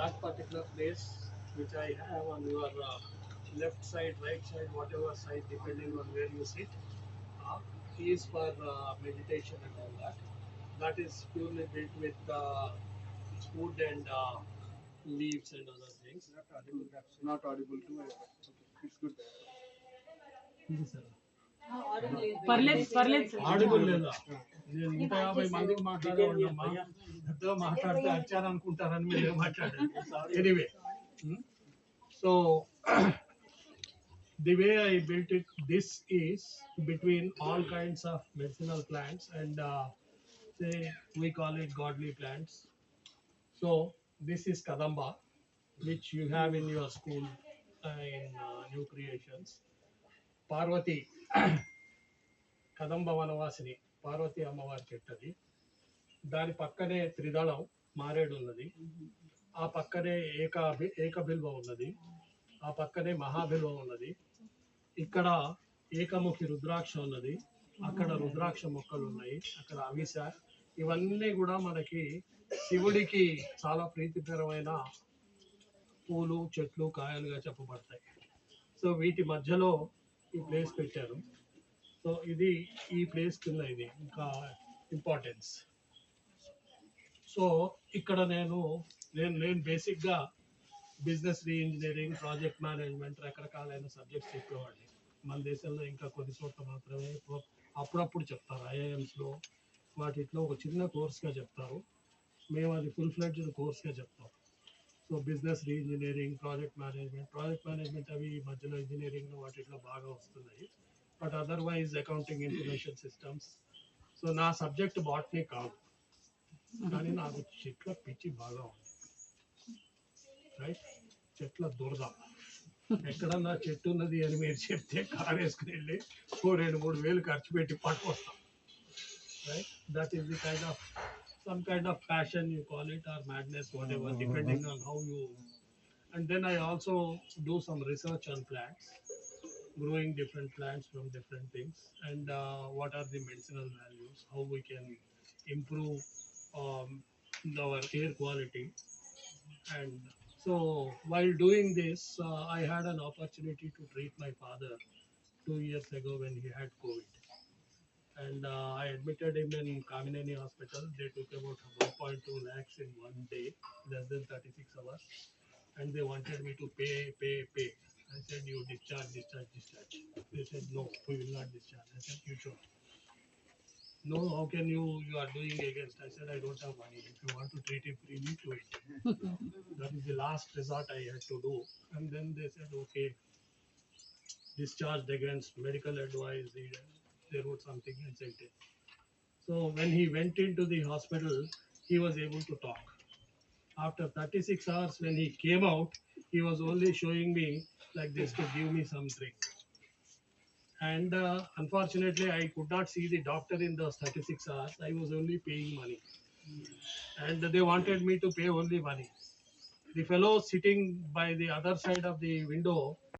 that particular place which I have on your left side, right side, whatever side, depending on where you sit, uh, is for meditation and all that. That is purely built with wood and leaves and other things. Not audible to okay. It's good. ఇది sir పర్లేదు పర్లేదు sir. Audible లేదా? నేను 150 మందికి మాట్లాడేవాడినమ్మా. పెద్దగా మాట్లాడితే వచ్చారనుకుంటారని మీరు ఏం మాట్లాడారు? Anyway, so the way I built it, this is between all kinds of medicinal plants and say we call it godly plants. So this is Kadamba, which you have in your school in New Creations. Parvati, కదంబ వనవాసిని పార్వతి అమ్మవారి చెట్టు అది. దాని పక్కనే త్రిదళం మారేడు ఉన్నది, ఆ పక్కనే ఏకబిల్వ ఉన్నది, ఆ పక్కనే మహాబిల్వ ఉన్నది, ఇక్కడ ఏకముఖి రుద్రాక్ష ఉన్నది, అక్కడ రుద్రాక్ష మొక్కలు ఉన్నాయి, అక్కడ అవిస. ఇవన్నీ కూడా మనకి శివుడికి చాలా ప్రీతికరమైన పూలు, చెట్లు, కాయలుగా చెప్పబడతాయి. సో వీటి మధ్యలో ఈ ప్లేస్ పెట్టారు. సో ఇది ఈ ప్లేస్ కింద ఇది ఇంకా ఇంపార్టెన్స్. సో ఇక్కడ నేను బేసిక్గా బిజినెస్ రీఇంజనీరింగ్, ప్రాజెక్ట్ మేనేజ్మెంట్, రకరకాలైన సబ్జెక్ట్స్ చెప్పేవాడిని. మన దేశంలో ఇంకా కొన్ని చోట్ల మాత్రమే అప్పుడప్పుడు చెప్తారు, ఐఐఎమ్స్లో వాటిలో ఒక చిన్న కోర్స్గా చెప్తారు. మేము అది ఫుల్ ఫ్లెడ్జ్డ్ కోర్స్గా చెప్తాం. So business re-engineering, project management అవి మధ్యలో ఇంజనీరింగ్ వాటిలో బాగా వస్తున్నాయి. But otherwise accounting, information systems. So నా సబ్జెక్ట్ బాటనీ కాదు, కానీ నాకు చెట్ల పిచ్చి బాగా ఉంది. రైట్, చెట్ల దురద. ఎక్కడన్నా చెట్టు ఉన్నది అని మీరు చెప్తే కారు వేసుకుని వెళ్ళి 2-3 వేలు ఖర్చు పెట్టి పట్టుకొస్తాం. Right, that is the kind of some kind of passion you call it, or madness, whatever, depending on how you. And then I also do some research on plants, growing different plants from different things, and what are the medicinal values, how we can improve our air quality. And so while doing this, I had an opportunity to treat my father 2 years ago when he had COVID. And I admitted him in Kamineni Hospital. They took about 1.2 lakhs in one day, less than 36 hours. And they wanted me to pay. I said, you discharge. They said, no, we will not discharge. I said, you should. No, how can you are doing against? I said, I don't have money. If you want to treat him freely, do it. That is the last resort I had to do. And then they said, okay, discharged against medical advice. They wrote something and sent it. So when he went into the hospital, he was able to talk. After 36 hours, when he came out, he was only showing me like this to give me some drink. And unfortunately, I could not see the doctor in those 36 hours. I was only paying money. And they wanted me to pay only money. The fellow sitting by the other side of the window